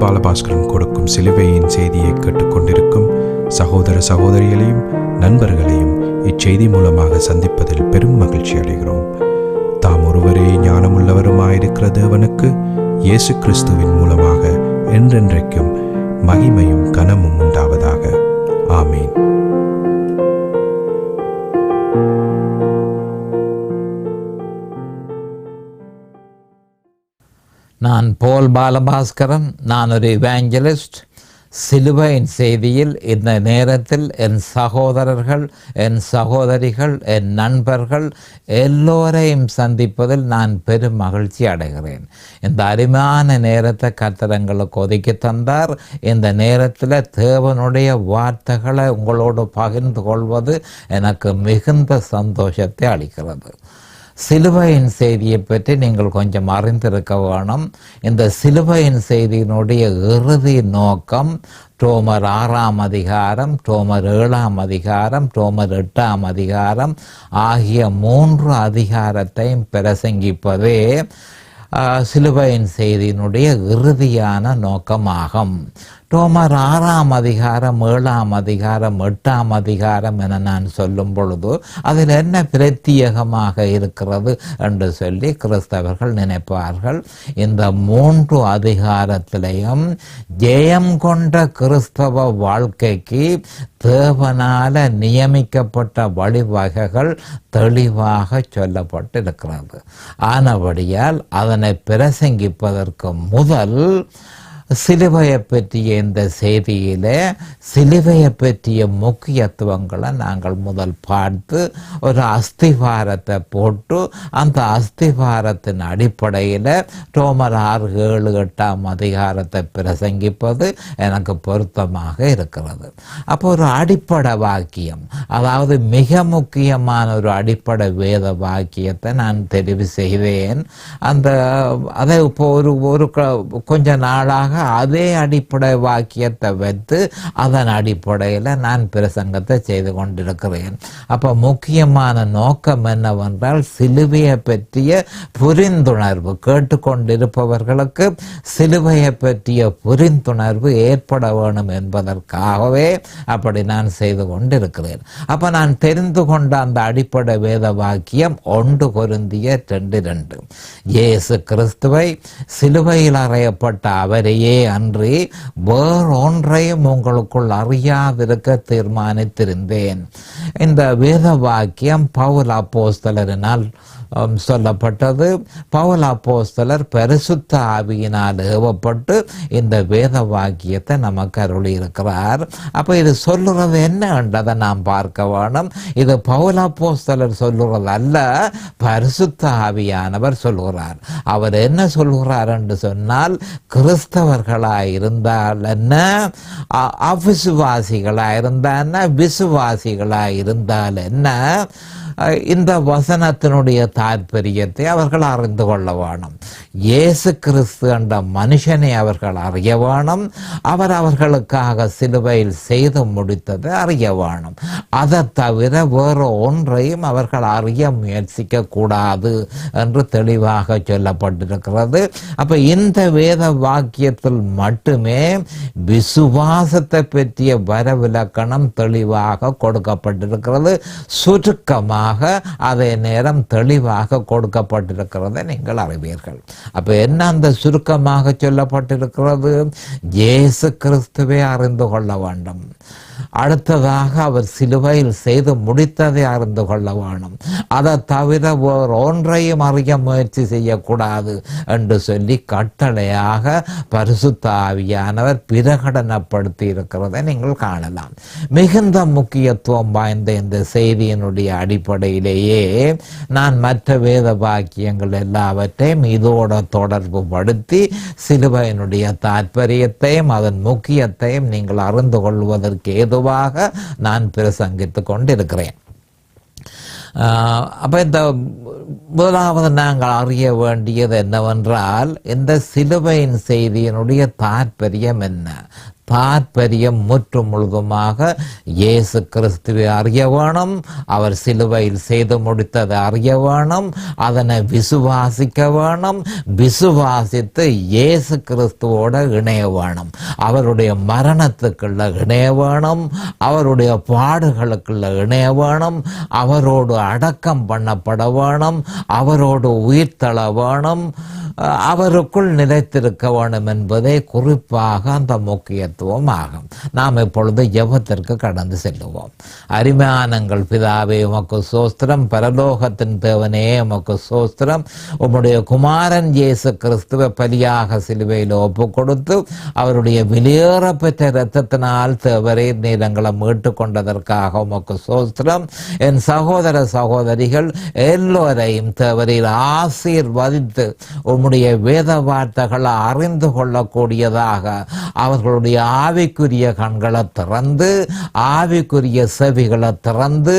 பாலபாஸ்கரன் கொடுக்கும் சிலுவையின் செய்தியை கேட்டுக்கொண்டிருக்கும் சகோதர சகோதரிகளையும் நண்பர்களையும் இச்செய்தி மூலமாக சந்திப்பதில் பெரும் மகிழ்ச்சி அடைகிறோம். தாம் ஒருவரே ஞானமுள்ளவருமாயிருக்கிற தேவனுக்கு இயேசு கிறிஸ்துவின் மூலமாக என்றென்றைக்கும் மகிமையும் கனமும் உண்டாவதாக. ஆமீன். நான் போல் பாலபாஸ்கரன். நான் ஒரு இவாஞ்சலிஸ்ட். சிலுவையின் செய்தியில் இந்த நேரத்தில் என் சகோதரர்கள், என் சகோதரிகள், என் நண்பர்கள் எல்லோரையும் சந்திப்பதில் நான் பெரும் மகிழ்ச்சி அடைகிறேன். இந்த அருமையான நேரத்தை கர்த்தர் எங்களுக்கு ஒதுக்கி தந்தார். இந்த நேரத்தில் தேவனுடைய வார்த்தைகளை உங்களோடு பகிர்ந்து கொள்வது எனக்கு மிகுந்த சந்தோஷத்தை அளிக்கிறது. சிலுவையின் செய்தியை பற்றி நீங்கள் கொஞ்சம் அறிந்திருக்க வேணும். இந்த சிலுவையின் செய்தியினுடைய இறுதி நோக்கம் ரோமர் 6ஆம் அதிகாரம், ரோமர் 7ஆம் அதிகாரம், ரோமர் 8ஆம் அதிகாரம் ஆகிய 3 அதிகாரத்தையும் பிரசங்கிப்பதே சிலுவையின் செய்தியினுடைய இறுதியான நோக்கமாகும். ரோமர் 6ஆம் அதிகாரம், 7ஆம் அதிகாரம், 8ஆம் அதிகாரம் என நான் சொல்லும் பொழுது அதில் என்ன பிரத்யேகமாக இருக்கிறது என்று சொல்லி கிறிஸ்தவர்கள் நினைப்பார்கள். இந்த 3 அதிகாரத்திலையும் ஜெயம் கொண்ட கிறிஸ்தவ வாழ்க்கைக்கு தேவனால நியமிக்கப்பட்ட வழிவகைகள் தெளிவாக சொல்லப்பட்டிருக்கிறது. ஆனபடியால் அதனை பிரசங்கிப்பதற்கு முதல் சிலுவையை பற்றிய இந்த செய்தியில சிலுவையை பற்றிய முக்கியத்துவங்களை நாங்கள் முதல் பார்த்து ஒரு அஸ்திவாரத்தை போட்டு அந்த அஸ்திவாரத்தின் அடிப்படையில் ரோமர் 6, 7, 8ஆம் அதிகாரத்தை பிரசங்கிப்பது எனக்கு பொருத்தமாக இருக்கிறது. அப்போ ஒரு அடிப்படை வாக்கியம், அதாவது மிக முக்கியமான ஒரு அடிப்படை வேத வாக்கியத்தை நான் தெரிவு செய்தேன். அதை இப்போ ஒரு கொஞ்ச நாளாக அதே அடிப்படை வாக்கியத்தை வைத்து அதன் அடிப்படையில் நான் பிரசங்கத்தை செய்து கொண்டிருக்கிறேன். அப்போ முக்கியமான நோக்கம் என்னவென்றால் சிலுவையை பற்றிய புரிந்துணர்வு, கேட்டுக்கொண்டிருப்பவர்களுக்கு சிலுவையை பற்றிய புரிந்துணர்வு ஏற்பட வேணும் என்பதற்காகவே அப்படி நான் செய்து கொண்டிருக்கிறேன். அப்போ நான் தெரிந்து கொண்ட அந்த அடிப்படை வேத வாக்கியம் 1 கொரிந்தியர் 2:2. இயேசு கிறிஸ்துவை சிலுவையில் அறையப்பட்ட அவரையே அன்றி வேறொன்றையும் உங்களுக்குள் அறியாதிருக்க தீர்மானித்திருந்தேன். இந்த வேத வாக்கியம் பவுல் அப்போஸ்தலரினால் சொல்லப்பட்டது. பவுல் அப்போஸ்தலர் பரிசுத்த ஆவியினால் ஏவப்பட்டு இந்த வேத வாக்கியத்தை நமக்கு அருளி இருக்கிறார். அப்போ இது சொல்லுறது என்ன என்றதை நாம் பார்க்க வேணும். இது பவுல் அப்போஸ்தலர் சொல்லுறது அல்ல, பரிசுத்த ஆவியானவர் சொல்லுகிறார். அவர் என்ன சொல்லுகிறார் என்று சொன்னால், கிறிஸ்தவர்களாய் இருந்தால் என்ன, அவிசுவாசிகளாய் இருந்தால் என்ன, விசுவாசிகளாய் இருந்தால் என்ன, இந்த வசனத்தினுடைய தாற்பயத்தை அவர்கள் அறிந்து கொள்ள வேணும். இயேசு கிறிஸ்து என்ற மனுஷனை அவர்கள் அறிய வேணும். அவர் அவர்களுக்காக சிலுவையில் செய்து முடித்ததை அறிய வேணும். அதை தவிர வேறு ஒன்றையும் அவர்கள் அறிய முயற்சிக்க கூடாது என்று தெளிவாக சொல்லப்பட்டிருக்கிறது. அப்ப இந்த வேத வாக்கியத்தில் மட்டுமே விசுவாசத்தை பற்றிய வரவிலக்கணம் தெளிவாக கொடுக்கப்பட்டிருக்கிறது. சுருக்கமாக அதே நேரம் தெளிவாக கொடுக்கப்பட்டிருக்கிறதை நீங்கள் அறிவீர்கள். அப்ப என்ன அந்த சுருக்கமாக சொல்லப்பட்டிருக்கிறது? இயேசு கிறிஸ்துவை அறிந்து கொள்ள வேண்டும். அடுத்ததாக அவர் சிலுவையில் செய்து முடித்ததை அறிந்து கொள்ள வேண்டும். அதை தவிர வேறு ஒன்றையும் அறிய முயற்சி செய்யக்கூடாது என்று சொல்லி கட்டளையாக பரிசுத்த ஆவியானவர் பிரகடனப்படுத்தி இருக்கிறதை நீங்கள் காணலாம். மிகுந்த முக்கியத்துவம் வாய்ந்த இந்த செய்தியினுடைய அடிப்படையிலேயே நான் மற்ற வேத வாக்கியங்கள் எல்லாவற்றையும் இதோட தொடர்பு படுத்தி சிலுவையினுடைய தாற்பயத்தையும் அதன் முக்கியத்தையும் நீங்கள் அறிந்து கொள்வதற்கு ஏதுவாக நான் பிரசங்கித்துக் கொண்டிருக்கிறேன். அப்போ இந்த முதலாவது நாங்கள் அறிய வேண்டியது என்னவென்றால், இந்த சிலுவையின் செய்தியினுடைய தாற்பயம் என்ன? தாற்பயம் முற்று முழுதுமாக இயேசு கிறிஸ்துவை அறிய வேணும். அவர் சிலுவையில் செய்து முடித்ததை அறிய வேணும். அதனை விசுவாசிக்க வேணும். விசுவாசித்து இயேசு கிறிஸ்துவோட இணைய வேணும். அவருடைய மரணத்துக்குள்ள இணைய வேணும். அவருடைய பாடுகளுக்குள்ள இணைய வேணும். அவரோடு அடக்கம் பண்ணப்பட வேணும். அவரோடு உயிர்த்தள வேணும். அவருக்குள் நிலைத்திருக்க வேண்டும் என்பதே குறிப்பாக அந்த முக்கியத்துவம் ஆகும். நாம் இப்பொழுது ஜெபத்திற்கு கடந்து செல்லுவோம். அருமையானங்கள் பிதாவே, உமக்கு சோஸ்திரம். பரலோகத்தின் தேவனே, உமக்கு சோஸ்திரம். உம்முடைய குமாரன் இயேசு கிறிஸ்துவை பலியாக சிலுவையில் ஒப்பு கொடுத்து அவருடைய வெளியேற பெற்ற இரத்தத்தினால் தேவரே நீரங்களை மீட்டு கொண்டதற்காக உமக்கு சோஸ்திரம். என் சகோதர சகோதரிகள் எல்லோரையும் தேவரில் ஆசீர்வதித்து உம்முடைய வேத வார்த்தைகளை அறிந்து கொள்ளக்கூடியதாக அவர்களுடைய ஆவிக்குரிய கண்களை திறந்து, ஆவிக்குரிய செவிகளை திறந்து,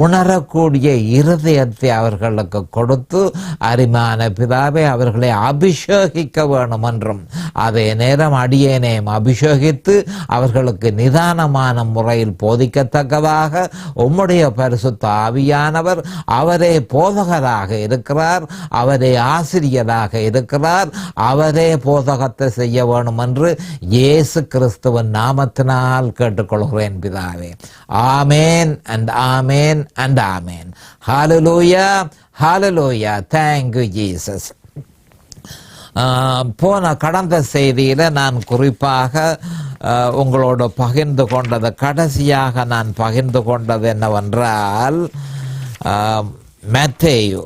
உணரக்கூடிய இருதயத்தை அவர்களுக்கு கொடுத்து, அருமையான பிதாவே, அவர்களை அபிஷேகிக்க வேணும் என்றும், அதே நேரம் அடியேனையும் அபிஷேகித்து அவர்களுக்கு நிதானமான முறையில் போதிக்கத்தக்கதாக உம்முடைய பரிசுத்த ஆவியானவர், அவரே போதகராக இருக்கிறார், அவரே ஆசிரியராக இருக்கிறார், அவரே போதகத்தை செய்ய வேணும் என்று இயேசு கிறிஸ்துவின் நாமத்தினால் கேட்டுக்கொள்கிறேன் பிதாவே. ஆமேன் and amen and amen. Hallelujah, hallelujah. Thank you Jesus. கடந்த செய்தியில் நான் குறிப்பாக உங்களோடு பகிர்ந்து கொண்டது, கடைசியாக நான் பகிர்ந்து கொண்டது என்னவென்றால், மத்தேயு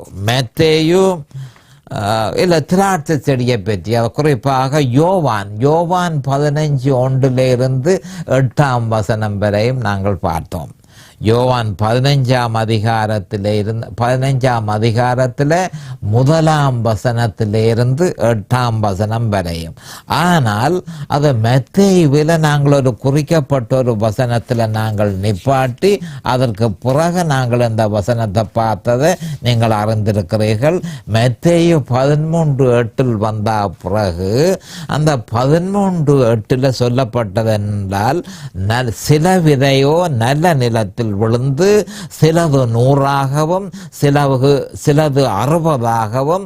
இல்லை திராட்சை செடியை பற்றி, குறிப்பாக யோவான் 15:1 8 வசனம் வரையும் நாங்கள் பார்த்தோம். யோவான் 15ஆம் அதிகாரத்தில் 1 வசனத்திலிருந்து 8 வசனம் வரையும். ஆனால் அது மத்தேயுவில் நாங்கள் ஒரு குறிக்கப்பட்ட ஒரு வசனத்தில் நாங்கள் நிப்பாட்டி அதற்கு பிறகு நாங்கள் இந்த வசனத்தை பார்த்ததை நீங்கள் அறிந்திருக்கிறீர்கள். மத்தேயு 13:8 வந்த பிறகு அந்த 13:8 சொல்லப்பட்டது என்றால், சில விதையோ நல்ல நிலத்தில் விழுந்து சிலது 100ஆகவும் சிலது 60ஆகவும்.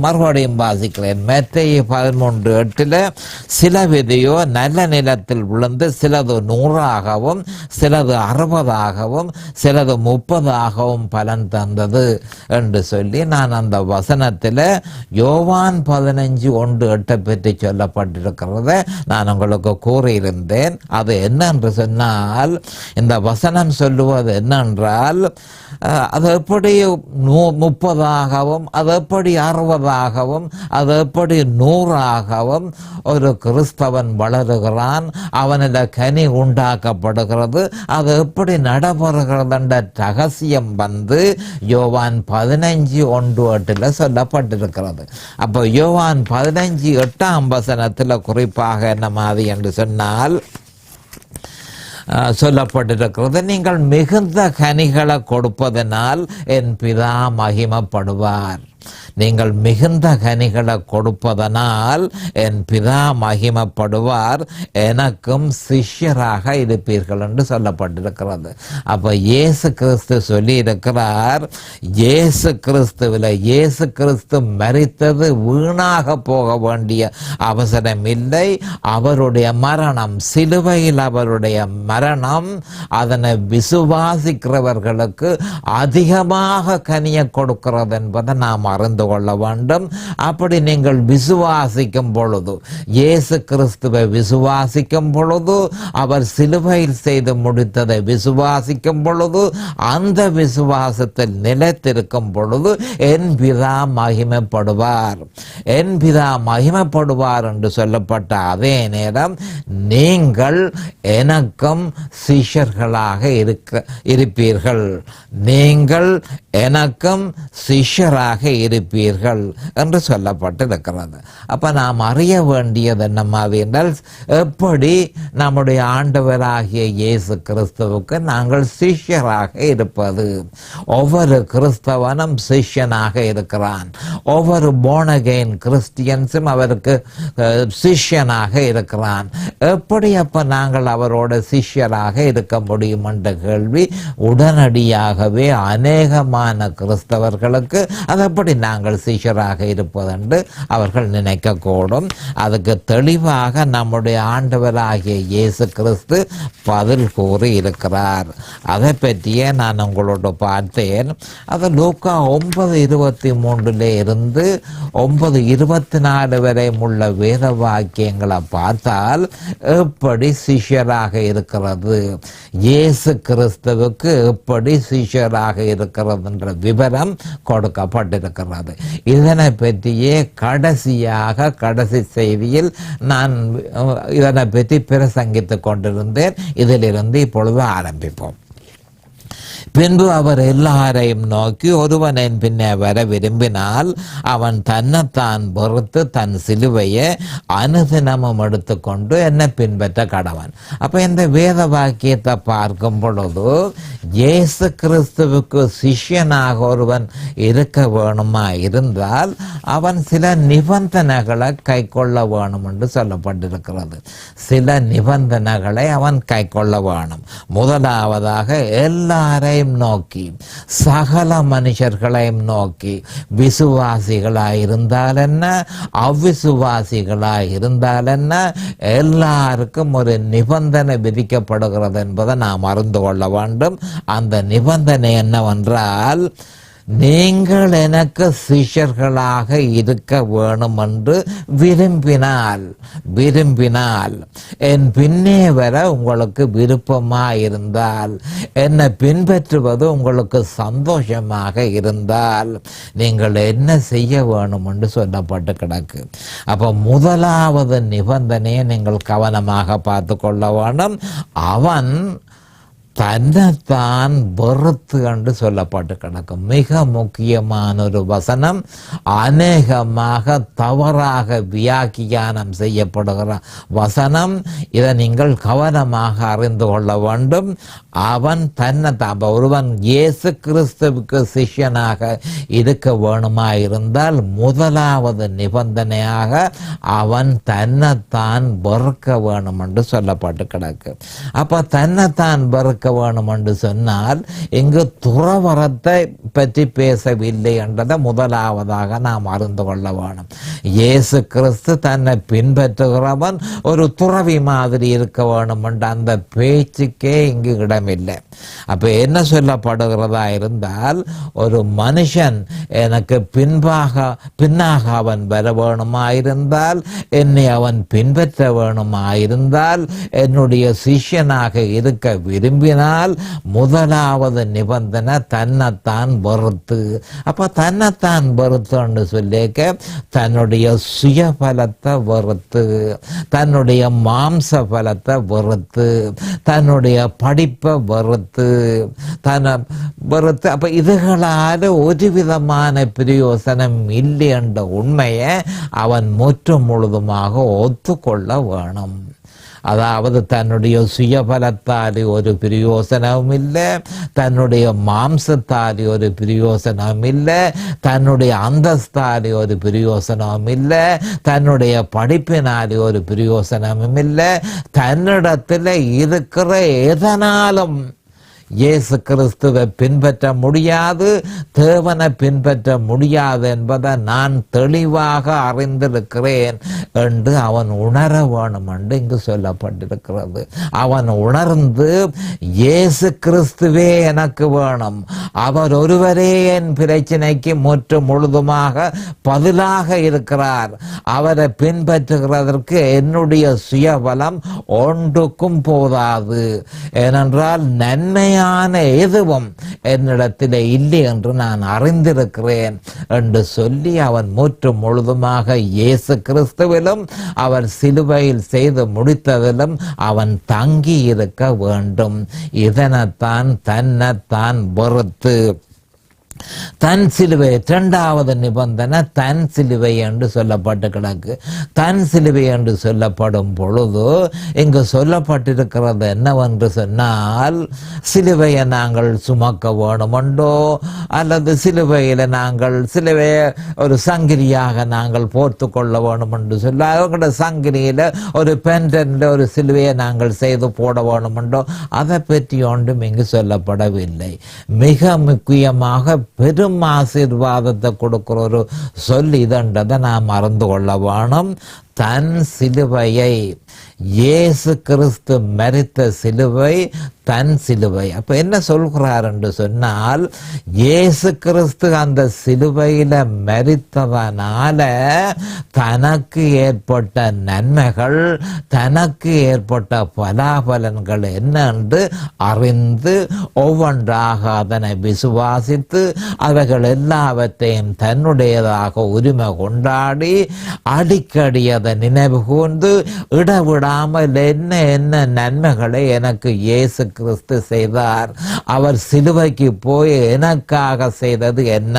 மறுபடியும் வாசிக்கிறேன். மத்தேயு 13:8 சில விதையோ நல்ல நிலத்தில் விழுந்து சிலது 100ஆகவும் சிலது 60ஆகவும் சிலது 30ஆகவும் பலன் தந்தது என்று சொல்லி நான் அந்த வசனத்தில் யோவான் 15:1-8 பற்றி சொல்லப்பட்டிருக்கிறத நான் உங்களுக்கு கூறியிருந்தேன். அது என்னென்று சொன்னால், இந்த வசனம் சொல்லுவது என்னென்றால், அது எப்படி 30ஆகவும் அது எப்படி 60ஆகவும் அது எப்படி 100ஆகவும் ஒரு கிறிஸ்தவன் வளருகிறான், அவனில் கனி உண்டாக்கப்படுகிறது, அது எப்படி நடைபெறுகிறது என்ற ரகசியம் வந்து யோவான் 15:1-8 சொல்லப்பட்டிருக்கிறது. அப்போ யோவான் 15:8 வசனத்தில் குறிப்பாக என்ன மாதிரி என்று சொன்னால் சொல்லப்பட்டிருக்கிறது, நீங்கள் மிகுந்த கனிகளை கொடுப்பதனால் என் பிதா மகிமைப்படுவார். நீங்கள் மிகுந்த கனிகளை கொடுப்பதனால் என் பிதா மகிமைப்படுவார், எனக்கும் சிஷ்யராக இருப்பீர்கள் என்று சொல்லப்பட்டிருக்கிறது. அப்போ இயேசு கிறிஸ்து சொல்லி இருக்கிறார், இயேசு கிறிஸ்து மரித்தது வீணாக போக வேண்டிய அவசரம் இல்லை. அவருடைய மரணம், சிலுவையில் அவருடைய மரணம், அதனை விசுவாசிக்கிறவர்களுக்கு அதிகமாக கனியை கொடுக்கிறது என்பதை நாம் அறிந்து கொள்ள வேண்டும். அப்படி நீங்கள் விசுவாசிக்கும் பொழுது, இயேசு கிறிஸ்துவை விசுவாசிக்கும் பொழுது, அவர் சிலுவையில் செய்து முடித்ததை விசுவாசிக்கும் பொழுது, அந்த விசுவாசத்தில் நிலைத்திருக்கும் பொழுது என் பிதா மகிமைப்படுவார். என் பிதா மகிமைப்படுவார் என்று சொல்லப்பட்ட அதே நேரம் நீங்கள் எனக்கும் சிஷ்யர்களாக இருப்பீர்கள். நீங்கள் எனக்கும் சிஷ்யராக இருப்பீர்கள் என்று சொல்லப்பட்டிருக்கிறது. அப்ப நாம் அறிய வேண்டியது என்னமாவது என்றால், எப்படி நம்முடைய ஆண்டவராகிய இயேசு கிறிஸ்துவுக்கு நாங்கள் சிஷ்யராக இருப்பது. ஒவ்வொரு கிறிஸ்தவனும் சிஷ்யனாக இருக்கிறான். ஒவ்வொரு born again கிறிஸ்டியன்ஸும் அவருக்கு சிஷ்யனாக இருக்கிறான். எப்படி அப்ப நாங்கள் அவரோட சிஷ்யராக இருக்க முடியும் என்ற கேள்வி உடனடியாகவே அநேகமான கிறிஸ்தவர்களுக்கு அது எப்படி நாங்கள் சிஷ்யராக இருப்பதென்று அவர்கள் நினைக்கக்கூடும். அதுக்கு தெளிவாக நம்முடைய ஆண்டவராகிய இயேசு கிறிஸ்து பதில் கூறி இருக்கிறார். அதை பற்றியே நான் உங்களோட பார்த்தேன். அது லூக்கா 9:23 இருந்து 9:24 வரை உள்ள வேத வாக்கியங்களை பார்த்தால் எப்படி சிஷ்யராக இருக்கிறது, இயேசு கிறிஸ்துவுக்கு எப்படி சிஷ்யராக இருக்கிறது என்ற விவரம் கொடுக்கப்பட்டிருக்கிறது. இதனை பற்றியே கடைசி செய்தியில் நான் இதனை பற்றி பிரசங்கித்துக் கொண்டிருந்தேன். இதிலிருந்து இப்பொழுது ஆரம்பிப்போம். பின்பு அவர் எல்லாரையும் நோக்கி, ஒருவன் என் பின்னே வர விரும்பினால் அவன் தன்னைத்தான் பொறுத்து தன் சிலுவையை அனுதினமும் எடுத்துக்கொண்டு என்னை பின்பற்ற கடவன். அப்ப இந்த வேத வாக்கியத்தை பார்க்கும் பொழுது இயேசு கிறிஸ்துவுக்கு சிஷ்யனாக ஒருவன் இருக்க வேணுமா இருந்தால் அவன் சில நிபந்தனைகளை கை கொள்ள வேணும் என்று சொல்லப்பட்டிருக்கிறது. சில நிபந்தனைகளை அவன் கை கொள்ள வேணும். முதலாவதாக எல்லாரையும் நோக்கி, சகல மனுஷர்களையும் நோக்கி, விசுவாசிகளாய் இருந்தால் என்ன, அவ்விசுவாசிகளாய் இருந்தால் என்ன, எல்லாருக்கும் ஒரு நிபந்தனை விதிக்கப்படுகிறது என்பதை நாம் அறிந்து கொள்ள வேண்டும். அந்த நிபந்தனை என்னவென்றால், நீங்கள் எனக்கு சிஷ்யர்களாக இருக்க வேணும் என்று விரும்பினால் என் பின்னே வர உங்களுக்கு விருப்பமாயிருந்தால், என்னை பின்பற்றுவது உங்களுக்கு சந்தோஷமாக இருந்தால் நீங்கள் என்ன செய்ய வேணும் என்று சொல்லப்பட்டு கிடக்கு. அப்போ முதலாவது நிபந்தனையை நீங்கள் கவனமாக பார்த்து கொள்ள வேணும். அவன் தன்னைத்தான் வெறுத்து என்று சொல்லப்பட்டு கிடக்கும். மிக முக்கியமான ஒரு வசனம், அநேகமாக தவறாக வியாக்கியானம் செய்யப்படுகிற வசனம். இதை நீங்கள் கவனமாக அறிந்து கொள்ள வேண்டும். அவன் தன்னைத்தான், ஒருவன் இயேசு கிறிஸ்துவுக்கு சிஷ்யனாக இருக்க வேணுமா இருந்தால் முதலாவது நிபந்தனையாக அவன் தன்னைத்தான் வெறுக்க வேணும் என்று சொல்லப்பட்டு கிடக்கு. அப்ப தன்னைத்தான் வெறுக்க வேணும் என்று சொன்னால் இங்கு துறவரத்தை பற்றி பேசவில்லை என்றதை முதலாவதாக நாம் அறிந்து கொள்ள வேணும். இயேசு கிறிஸ்து தன்னை பின்பற்றுகிறவன் ஒரு துறவி மாதிரி இருக்க வேணும் என்ற அந்த பேச்சுக்கே இங்கு இடமில்லை. அப்ப என்ன சொல்லப்படுகிறதா இருந்தால், ஒரு மனுஷன் எனக்கு பின்னாக அவன் வர வேணுமாயிருந்தால், என்னை அவன் பின்பற்ற வேணுமாயிருந்தால், என்னுடைய சிஷ்யனாக இருக்க விரும்பினால் முதலாவது நிபந்தனை தன்னைத்தான் வெறுத்து. அப்ப தன்னைத்தான் வெறுத்துன்னு சொல்லிக்க தன்னுடைய சுயபலத்தை வெறுத்து, தன்னுடைய மாம்ச பலத்தை வெறுத்து, தன்னுடைய படிப்பை வெறுத்து, அப்ப இதுகளால ஒரு விதமான பிரயோசனம் இல்லை என்ற உண்மையை அவன் முற்று முழுதுமாக ஒத்துக்கொள்ள வேணும். அதாவது தன்னுடைய சுயபலத்தாலே ஒரு பிரயோசனமும் இல்லை, தன்னுடைய மாம்சத்தாலே ஒரு பிரயோசனமும் இல்லை, தன்னுடைய அந்தஸ்தாலே ஒரு பிரயோசனமும் இல்லை, தன்னுடைய படிப்பினாலே ஒரு பிரயோசனமும் இல்லை, தன்னிடத்தில் இருக்கிற எதனாலும் இயேசு கிறிஸ்துவை பின்பற்ற முடியாது, தேவனை பின்பற்ற முடியாது என்பதை நான் தெளிவாக அறிந்திருக்கிறேன் என்று அவன் உணர வேணும் என்று இங்கு சொல்லப்பட்டிருக்கிறது. அவன் உணர்ந்து இயேசு கிறிஸ்துவே எனக்கு வேணும், அவர் ஒருவரே என் பிரச்சனைக்கு முற்று முழுதுமாக பதிலாக இருக்கிறார், அவரை பின்பற்றுகிறதற்கு என்னுடைய சுயபலம் ஒன்றுக்கும் போதாது, ஏனென்றால் நன்மை எதுவும் என்னிடத்தில் இல்லை என்று நான் அறிந்திருக்கிறேன் என்று சொல்லி அவன் முற்று முழுதுமாக இயேசு கிறிஸ்துவிலும் அவர் சிலுவையில் செய்து முடித்ததிலும் அவன் தங்கி இருக்க வேண்டும். இதனைத்தான் தன்னைத்தான் வெறுத்து தன் சிலுவை, இரண்டாவது நிபந்தனை தன் சிலுவை என்று சொல்லப்பட்டு கிடக்கு. தன் சிலுவை என்று சொல்லப்படும் பொழுது இங்கு சொல்லப்பட்டிருக்கிறது என்னவென்று சொன்னால், சிலுவையை நாங்கள் சுமக்க வேணுமென்றோ அல்லது சிலுவையில் நாங்கள் சிலுவையை ஒரு சங்கிலியாக நாங்கள் போர்த்து கொள்ள வேணும் என்று சொல்ல, அவங்களோட சங்கிலியில் ஒரு பெண்டன்ல ஒரு சிலுவையை நாங்கள் செய்து போட வேணுமென்றோ அதை பற்றி ஒன்றும் இங்கு சொல்லப்படவில்லை. மிக முக்கியமாக பெரும் ஆசீர்வாதத்தை கொடுக்கிற ஒரு சொல் இதன்றதை நாம் மறந்து கொள்ள வேணும். தன் சிலுவையை, இயேசு கிறிஸ்து மரித்த சிலுவை தன் சிலுவை. அப்ப என்ன சொல்கிறார் என்று சொன்னால், இயேசு கிறிஸ்து அந்த சிலுவையில மரித்ததனால தனக்கு ஏற்பட்ட நன்மைகள், தனக்கு ஏற்பட்ட பலாபலன்கள் என்ன என்று அறிந்து ஒவ்வொன்றாக அதனை விசுவாசித்து அவைகள் எல்லாவற்றையும் தன்னுடையதாக உரிமை கொண்டாடி அடிக்கடி அதை நினைவு கூர்ந்து இடவிடாமல் என்ன என்ன நன்மைகளை எனக்கு இயேசு கிறிஸ்து செய்தார், அவர் சிலுவைக்கு போய் எனக்காக செய்தது என்ன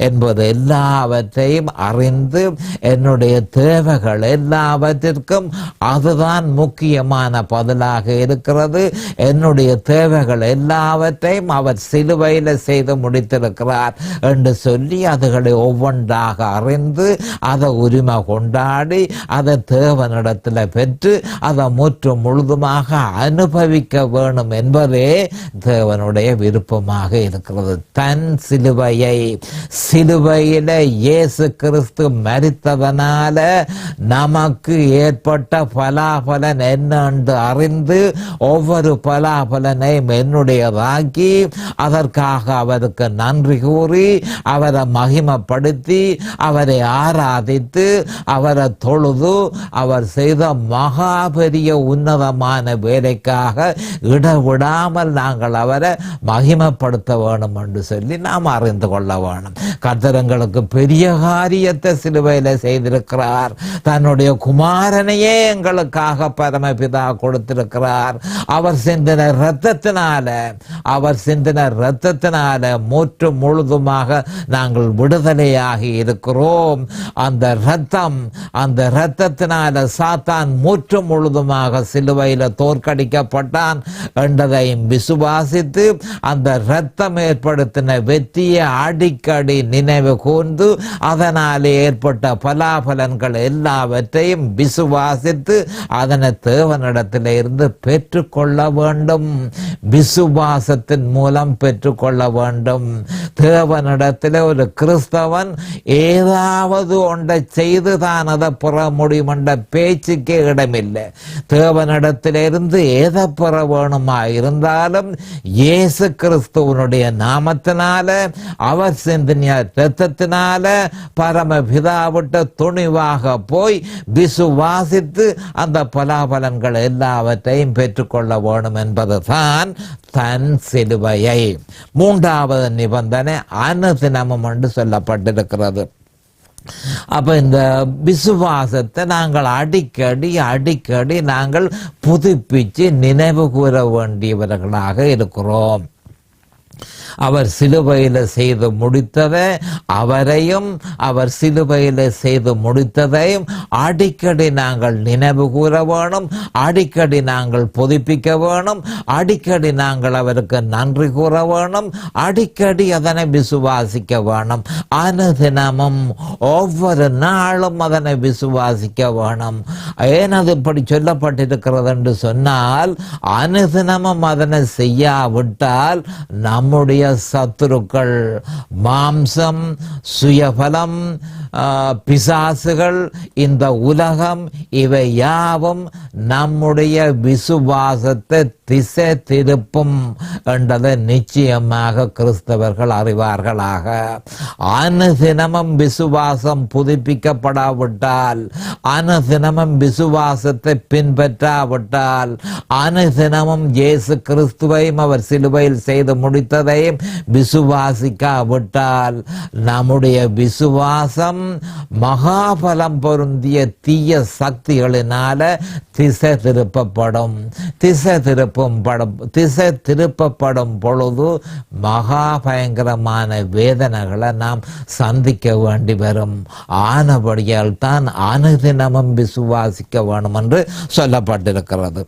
என்பது எல்லாவற்றையும் அறிந்து என்னுடைய தேவைகள் எல்லாவற்றிற்கும் அதுதான் முக்கியமான பதிலாக இருக்கிறது. என்னுடைய தேவைகள் எல்லாவற்றையும் அவர் சிலுவையில் செய்து முடித்திருக்கிறார் என்று சொல்லி அதுகளை ஒவ்வொன்றாக அறிந்து அதை உரிமை கொண்டாடி அதை தேவனிடத்தில் பெற்று அதை முற்றும் முழுதுமாக அனுபவிக்க வேணும் என்பதே தேவனுடைய விருப்பமாக இருக்கிறது. தன் சிலுவையை, சிலுவையில இயேசு கிறிஸ்து மரித்ததனால நமக்கு ஏற்பட்ட பலாபலன் என்ன என்று அறிந்து ஒவ்வொரு பலாபலனையும் என்னுடையதாக்கி அதற்காக அவருக்கு நன்றி கூறி அவரை மகிமைப்படுத்தி அவரை ஆராதித்து அவரை தொழுது அவர் செய்த மகா பெரிய உன்னதமான வேலைக்காக இடவிடாமல் நாங்கள் அவரை மகிமைப்படுத்த வேணும் என்று சொல்லி நாம் அறிந்து கொள்ள வேணும். கர்த்தருக்கு பெரிய காரியத்தை சிலுவையில் செய்திருக்கிறார். தன்னுடைய குமாரனையே எங்களுக்காக பரமபிதா கொடுத்திருக்கிறார். அவர் சிந்தின இரத்தத்தினால முற்று முழுதுமாக நாங்கள் விடுதலையாகி இருக்கிறோம். அந்த இரத்தத்தினால சாத்தான் முற்று முழுதுமாக சிலுவையில் தோற்கடிக்கப்பட்டான் என்றதையும் விசுவாசித்து அந்த இரத்தம் ஏற்படுத்தின வெற்றியை அடிக்கடி நினைவு கூர்ந்து அதனால் ஏற்பட்ட பலாபலன்கள் எல்லாவற்றையும் விசுவாசித்து அதனை தேவனிடத்தில் இருந்து பெற்றுக்கொள்ள வேண்டும். விசுவாசத்தின் மூலம் பெற்றுக்கொள்ள வேண்டும். தேவனிடத்தில் ஒரு கிறிஸ்தவன் ஏதாவது ஒன்றை செய்து தான் அதை பெற முடியும் என்ற பேச்சுக்கே இடமில்லை. தேவனிடத்திலிருந்து எதை பெற வேணுமா இருந்தாலும் இயேசு கிறிஸ்துவனுடைய நாமத்தினால அவர் சிந்தின இரத்தத்தினால பரமபிதாவிட்ட துணிவாக போய் விசுவாசித்து அந்த பலாபலன்கள் எல்லாவற்றையும் பெற்றுக்கொள்ள வேணும் என்பதுதான் தன் சிலுவையை. மூன்றாவது நிபந்தனை அனுதினமும் என்று சொல்லப்பட்டிருக்கிறது. அப்ப இந்த விசுவாசத்தை நாங்கள் அடிக்கடி நாங்கள் புதுப்பிச்சு நினைவு கூற வேண்டியவர்களாக இருக்கிறோம். அவர் சிலுவையில் செய்து முடித்ததை, அவரையும் அவர் சிலுவையில் செய்து முடித்ததையும் அடிக்கடி நாங்கள் நினைவு கூற வேணும். அடிக்கடி நாங்கள் புதுப்பிக்க வேணும். அடிக்கடி நாங்கள் அவருக்கு நன்றி கூற வேணும். அடிக்கடி அதனை விசுவாசிக்க வேணும். அனுதினமும் ஒவ்வொரு நாளும் அதனை விசுவாசிக்க வேணும். ஏன் அது இப்படி சொல்லப்பட்டிருக்கிறது என்று சொன்னால், அனுதினமும் அதனை செய்யாவிட்டால் நம்முடைய சத்துருக்கள், மாம்சம், சுயபலம், பிசாசுகள், இந்த உலகம், இவை யாவும் நம்முடைய விசுவாசத்தை திசை திருப்பும் என்றதை நிச்சயமாக கிறிஸ்தவர்கள் அறிவார்களாக. அனுதினமும் விசுவாசம் புதுப்பிக்கப்படாவிட்டால், அனுதினமும் விசுவாசத்தை பின்பற்றாவிட்டால், அனுதினமும் இயேசு கிறிஸ்துவையும் அவர் சிலுவையில் செய்து முடித்ததையும் விசுவாசிக்காவிட்டால் நம்முடைய விசுவாசம் மகாபலம் பொருந்திய தீய சக்திகளினால திசை திருப்பப்படும். திசை திருப்பு திசை திருப்பப்படும் பொழுது மகா பயங்கரமான வேதனைகளை நாம் சந்திக்க வேண்டி வரும். ஆனபடியால் தான் அனுதினமும் விசுவாசிக்க வேணும் என்று சொல்லப்பட்டிருக்கிறது.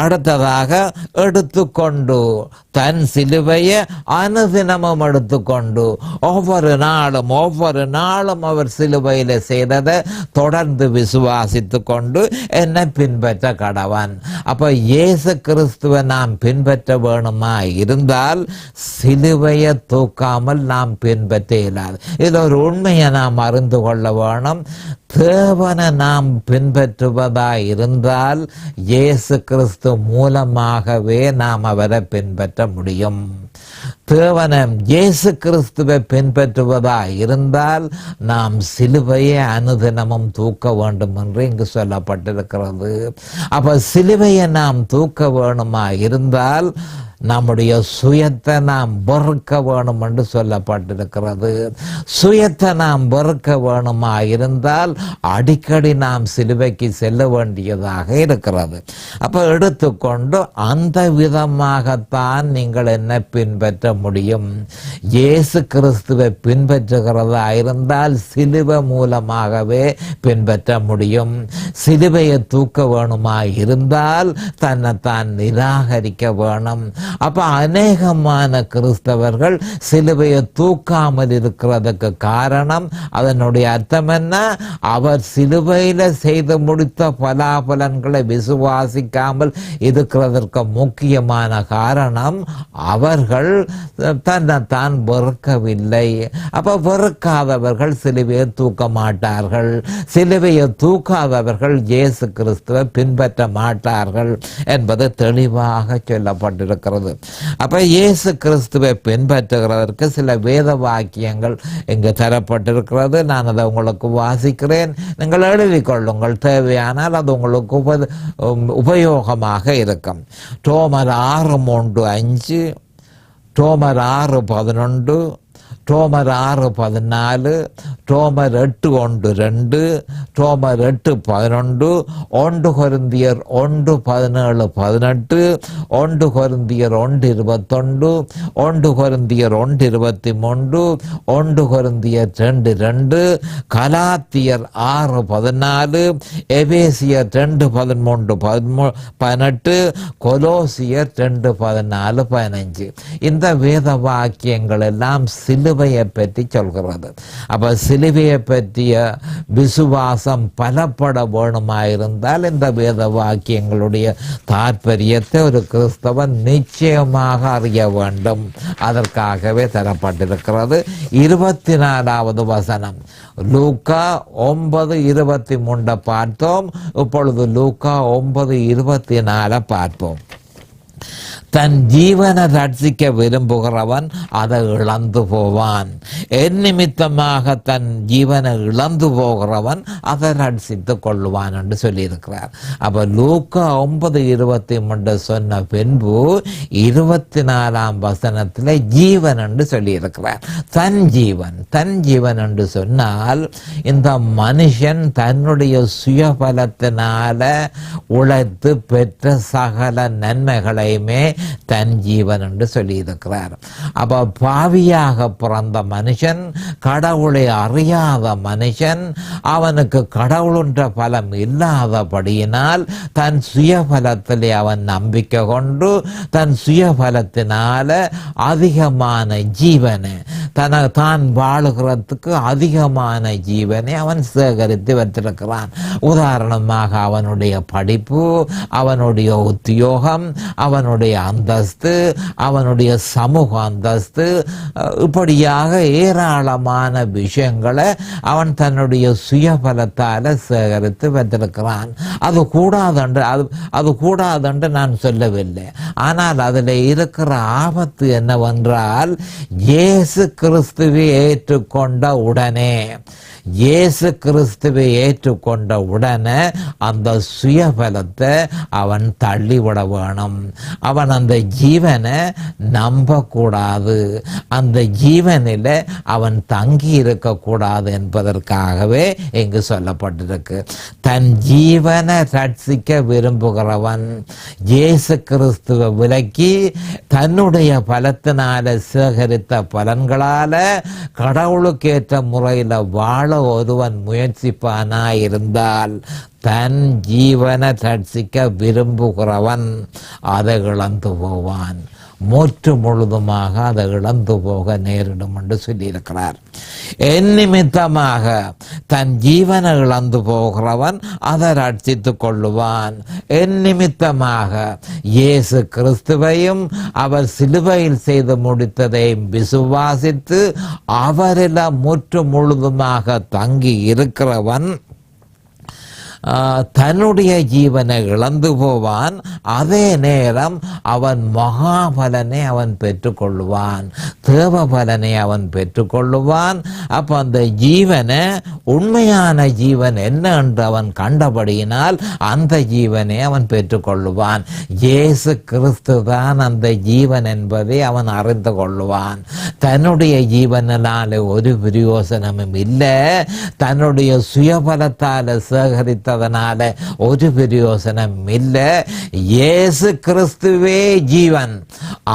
அடுத்ததாக எடுத்துக்கொண்டு தன் சிலுவையை அனுதினமும் எடுத்துக்கொண்டு ஒவ்வொரு நாளும் அவர் சிலுவையில் செய்ததை தொடர்ந்து விசுவாசித்து கொண்டு என்னை பின்பற்ற கடவன். அப்ப இயேசு கிறிஸ்துவை நாம் பின்பற்ற வேணுமா இருந்தால் சிலுவையை தூக்காமல் நாம் பின்பற்ற இயலாது. இது ஒரு உண்மையை நாம் அறிந்து கொள்ள வேணும். தேவனை நாம் பின்பற்றுவதாய் இருந்தால் இயேசு கிறிஸ்து மூலமாகவே நாம் அவரை பின்பற்ற முடியும். தேவனை இயேசு கிறிஸ்துவை பின்பற்றுவதாய் இருந்தால் நாம் சிலுவையை அனுதினமும் தூக்க வேண்டும் என்று இங்கு சொல்லப்பட்டிருக்கிறது. அப்ப சிலுவையை நாம் தூக்க வேணுமா இருந்தால் நம்முடைய சுயத்தை நாம் வெறுக்க வேணும் என்று சொல்லப்பட்டிருக்கிறது. சுயத்தை நாம் வெறுக்க வேணுமா இருந்தால் அடிக்கடி நாம் சிலுவைக்கு செல்ல வேண்டியதாக இருக்கிறது. அப்ப எடுத்துக்கொண்டு அந்த விதமாகத்தான் நீங்கள் என்ன பின்பற்ற முடியும். இயேசு கிறிஸ்துவை பின்பற்றுகிறதா இருந்தால் சிலுவை மூலமாகவே பின்பற்ற முடியும். சிலுவையை தூக்க வேணுமா இருந்தால் தன்னைத்தான் நிராகரிக்க வேணும். அப்ப அநேகமான கிறிஸ்தவர்கள் சிலுவையை தூக்காமல் இருக்கிறதுக்கு காரணம், அதனுடைய அர்த்தம் என்ன? அவர் சிலுவையில செய்து முடித்த பலாபலன்களை விசுவாசிக்காமல் இருக்கிறதற்கு முக்கியமான காரணம் அவர்கள் தன்னைத்தான் வெறுக்கவில்லை. அப்ப வெறுக்காதவர்கள் சிலுவையை தூக்க மாட்டார்கள். சிலுவையை தூக்காதவர்கள் இயேசு கிறிஸ்துவை பின்பற்ற மாட்டார்கள் என்பது தெளிவாக சொல்லப்பட்டிருக்கிறது. அப்ப இயேசு கிறிஸ்துவை பின்பற்றுகிறதற்கு சில வேத வாக்கியங்கள் இங்கு தரப்பட்டிருக்கிறது. நான் அதை உங்களுக்கு வாசிக்கிறேன், நீங்கள் எழுதிக் கொள்ளுங்கள். தேவையானால் அது உங்களுக்கு உபயோகமாக இருக்கும். ரோமர் 6:3-5, ரோமர் 6:11, ரோமர் 6:14, ரோமர் 8:1-2, ரோமர் 8:11, 1 கொரிந்தியர் 1:17-18, 1 கொரிந்தியர் 1:21, 1 கொரிந்தியர் 1:23, 1 கொரிந்தியர் 2:2, கலாத்தியர் 6:14, எபேசியர் 2:13-18, கொலோசியர் 2:14-15. இந்த வேத வாக்கியங்கள் எல்லாம் சிலுவையை பற்றி சொல்கிறது. அப்ப சிலுவையை பற்றிய விசுவாசம் பலப்பட வேணுமாயிருந்தால் இந்த வேத வாக்கியங்களுடைய தாற்பயத்தை ஒரு கிறிஸ்தவன் நிச்சயமாக அறிய வேண்டும். அதற்காகவே தரப்பட்டிருக்கிறது. 24வது வசனம், லூக்கா 9:23 பார்த்தோம். இப்பொழுது லூக்கா 9:24 பார்ப்போம். தன் ஜீவனை ரட்சிக்க விரும்புகிறவன் அதை இழந்து போவான். என் நிமித்தமாக தன் ஜீவனை இழந்து போகிறவன் அதை ரட்சித்துக் கொள்ளுவான் என்று சொல்லியிருக்கிறார். அப்ப லூக்கா 9:23 சொன்ன பின்பு 24ஆம் வசனத்தில் ஜீவன் என்று சொல்லியிருக்கிறார். தன் ஜீவன் என்று சொன்னால் இந்த மனுஷன் தன்னுடைய சுயபலத்தினால உழைத்து பெற்ற சகல நன்மைகளையுமே தன் ஜீவன் என்று சொல்லியிருக்கிறார். அப்ப பாவியாக பிறந்த மனுஷன், கடவுளை அறியாத மனுஷன், அவனுக்கு கடவுளுன்ற பலம் இல்லாதபடியினால் தன் சுயபலத்திலே அவன் நம்பிக்கை கொண்டு தன் சுயபலத்தினால அதிகமான ஜீவனை தான் வாழுகிறதுக்கு அதிகமான ஜீவனை அவன் சேகரித்து வைத்திருக்கிறான். உதாரணமாக அவனுடைய படிப்பு, அவனுடைய உத்தியோகம், அவனுடைய அந்தஸ்து, அவனுடைய சமூக அந்தஸ்து, இப்படியாக ஏராளமான விஷயங்களை அவன் தன்னுடைய சுயபலத்தால சேகரித்து வைத்திருக்கிறான். அது கூடாதென்று நான் சொல்லவில்லை. ஆனால் அதில் இருக்கிற ஆபத்து என்னவென்றால், இயேசு கிறிஸ்துவை ஏற்றுக்கொண்ட உடனே, இயேசு கிறிஸ்துவை ஏற்றுக்கொண்ட உடனே அந்த சுயபலத்தை அவன் தள்ளிவிட வேணும். அவன் அந்த ஜீவனை நம்பக்கூடாது, அந்த ஜீவனில் அவன் தங்கி இருக்கக்கூடாது என்பதற்காகவே இங்கு சொல்லப்பட்டிருக்கு. தன் ஜீவனை ரட்சிக்க விரும்புகிறவன் இயேசு கிறிஸ்துவை விலக்கி தன்னுடைய பலத்தினால சேகரித்த பலன்களால கடவுளுக்கேற்ற முறையில் வாழ ஒருவன் முயற்சிப்பானாயிருந்தால் தன் ஜீவனை ரட்சிக்க விரும்புகிறவன் அதை இழந்து போவான், மூற்று முழுதுமாக அதை இழந்து போக நேரிடும் என்று சொல்லியிருக்கிறார். என் நிமித்தமாக தன் ஜீவனை இழந்து போகிறவன் அதை ரட்சித்துக் கொள்ளுவான். என் நிமித்தமாக இயேசு கிறிஸ்துவையும் அவர் சிலுவையில் செய்து முடித்ததையும் விசுவாசித்து அவரில் முற்று முழுதுமாக தங்கி இருக்கிறவன் தன்னுடைய ஜீவனை இழந்து போவான். அதே நேரம் அவன் மகாபலனை அவன் பெற்றுக்கொள்ளுவான், தேவ பலனை அவன் பெற்றுக்கொள்ளுவான். அப்போ அந்த ஜீவனை, உண்மையான ஜீவன் என்ன என்று அவன் கண்டபடியினால் அந்த ஜீவனை அவன் பெற்றுக்கொள்ளுவான். இயேசு கிறிஸ்து தான் அந்த ஜீவன் என்பதை அவன் அறிந்து கொள்ளுவான். தன்னுடைய ஜீவனால் ஒரு பிரயோசனமும் இல்லை, தன்னுடைய சுயபலத்தால் சேகரித்த அதனால ஒரு பிரயோசனம் இல்லை. இயேசு கிறிஸ்துவே ஜீவன்,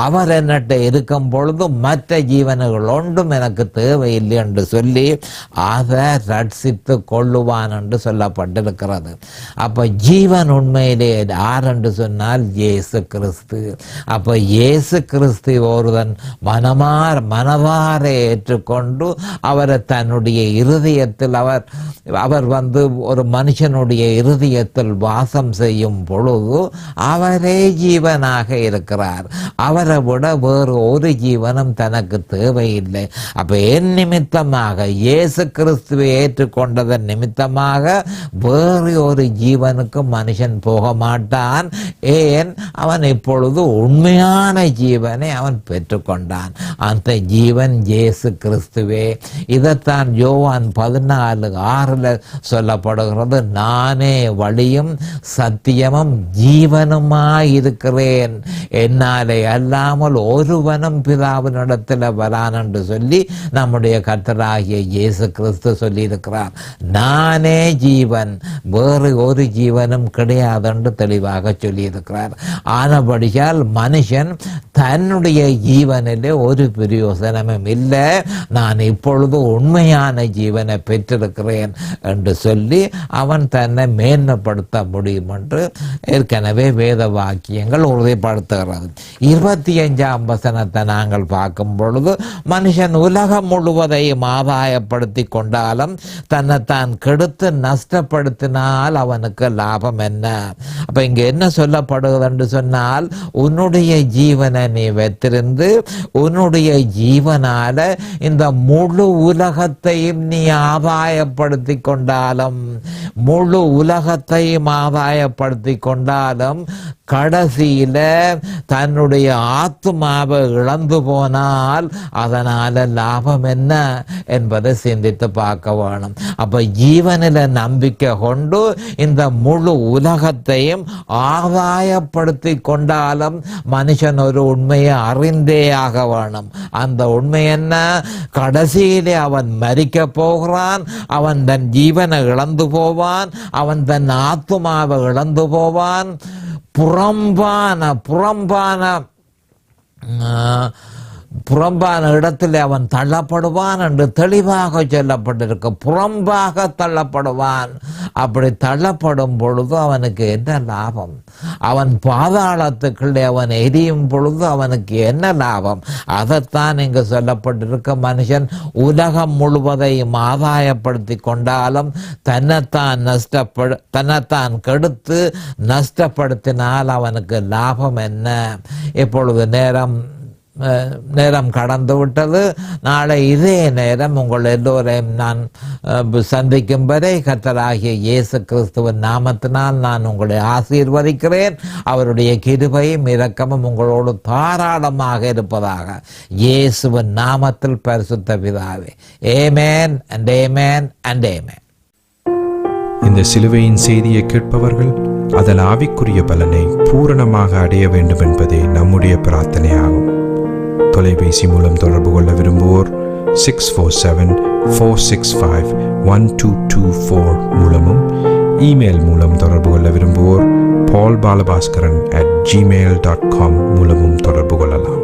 அவர் என்னட்ட இருக்கும் பொழுது மற்ற ஜீவன்கள் ஒன்றும் எனக்கு தேவையில்லை என்று சொல்லி அதை ரட்சித்து கொள்ளுவான் என்று சொல்லப்பட்டிருக்கிறது. அப்ப ஜீவன் உண்மையிலே யார் என்று சொன்னால் இயேசு கிறிஸ்து. அப்ப இயேசு கிறிஸ்து ஒருவன் மனவார ஏற்றுக்கொண்டு அவரை தன்னுடைய இருதயத்தில் அவர் வந்து ஒரு மனுஷனுடைய இருதயத்தில் வாசம் செய்யும் பொழுது அவரே ஜீவனாக இருக்கிறார். அவரை விட வேறு ஒரு ஜீவனும் தனக்கு தேவையில்லை. அப்ப என் நிமித்தமாக இயேசு கிறிஸ்துவை ஏற்றுக்கொண்டதன் நிமித்தமாக வேறு ஒரு ஜீவனுக்கு மனுஷன் போக மாட்டான். ஏன்? அவன் இப்பொழுது உண்மையான ஜீவனை அவன் பெற்றுக்கொண்டான். அந்த ஜீவன் இயேசு கிறிஸ்துவே. இதைத்தான் யோவான் 14:6 சொல்லப்படுகிறது. நானே வழியும் சத்தியமும் ஜீவனுமாயிருக்கிறேன், என்னாலே அல்லாமல் ஒருவனும் பிதாவினிடத்தில் வரான் என்று சொல்லி நம்முடைய கர்த்தராகிய இயேசு கிறிஸ்து சொல்லியிருக்கிறார். நானே ஜீவன், வேறு ஒரு ஜீவனும் கிடையாது என்று தெளிவாக சொல்லியிருக்கிறார். ஆனபடியால் மனுஷன் தன்னுடைய ஜீவனிலே ஒரு பிரயோசனமும் இல்லை, நான் இப்பொழுது உண்மையான ஜீவனை பெற்றிருக்கிறேன் என்று சொல்லி அவன் தன்னை மேன்மைப்படுத்த முடியும் என்று ஏற்கனவே வேத வாக்கியங்கள் உறுதிப்படுத்துகிறது. 25ஆம் வசனத்தை நாங்கள் பார்க்கும் பொழுது, மனுஷன் உலகம் முழுவதையும் ஆதாயப்படுத்தி கொண்டாலும் தன்னைத்தான் கெடுத்து நஷ்டப்படுத்தினால் அவனுக்கு லாபம் என்ன? அப்ப இங்க என்ன சொல்லப்படுகிறது என்று சொன்னால், உன்னுடைய ஜீவனை நீ வைத்திருந்து உன்னுடைய ஜீவனால இந்த முழு உலகத்தையும் நீ ஆதாயப்படுத்தி கொண்டாலும், முழு உலகத்தையும் ஆதாயப்படுத்தி கொண்டாலும் கடைசியில தன்னுடைய ஆத்துமாவை இழந்து போனால் அதனால லாபம் என்ன என்பதை சிந்தித்து பார்க்க வேணும். அப்ப ஜீவனில நம்பிக்கை கொண்டு இந்த முழு உலகத்தையும் ஆதாயப்படுத்தி கொண்டாலும் மனுஷன் ஒரு உண்மையை அறிந்தே ஆக வேணும். அந்த உண்மை என்ன? கடைசியிலே அவன் மரிக்க போகிறான், அவன் தன் ஜீவனை இழந்து போவான், அவன் தன் ஆத்துமாவை இழந்து போவான். புறம்பான இடத்தில் அவன் தள்ளப்படுவான் என்று தெளிவாக சொல்லப்பட்டிருக்கு. புறம்பாக தள்ளப்படுவான். அப்படி தள்ளப்படும் பொழுது அவனுக்கு என்ன லாபம்? அவன் பாதாளத்துக்குள்ளே அவன் எரியும் பொழுது அவனுக்கு என்ன லாபம்? அதைத்தான் இங்கு சொல்லப்பட்டிருக்க. மனுஷன் உலகம் முழுவதையும் ஆதாயப்படுத்தி கொண்டாலும் தன்னைத்தான் கெடுத்து நஷ்டப்படுத்தினால் அவனுக்கு லாபம் என்ன? இப்பொழுது நேரம் நேரம் கடந்து விட்டது. நாளை இதே நேரம் உங்கள் எல்லோரையும் நான் சந்திக்கும் வரை கர்த்தராகிய இயேசு கிறிஸ்துவின் நாமத்தினால் நான் உங்களை ஆசீர்வதிக்கிறேன். அவருடைய கிருபையும் இரக்கமும் உங்களோடு தாராளமாக இருப்பதாக இயேசுவின் நாமத்தில் பரிசுத்த பிதாவே. ஆமென் and amen and amen. இந்த சிலுவையின் செய்தியை கேட்பவர்கள் அதன் ஆவிக்குரிய பலனை பூரணமாக அடைய வேண்டும் என்பதே நம்முடைய பிரார்த்தனையாகும். தொலைபேசி மூலம் தொடர்பு கொள்ள விரும்புவோர் 647-465-1224 மூலமும், இமெயில் மூலம் தொடர்பு கொள்ள விரும்புவோர் paulbalabhaskaran@gmail.com மூலமும் தொடர்பு கொள்ளலாம்.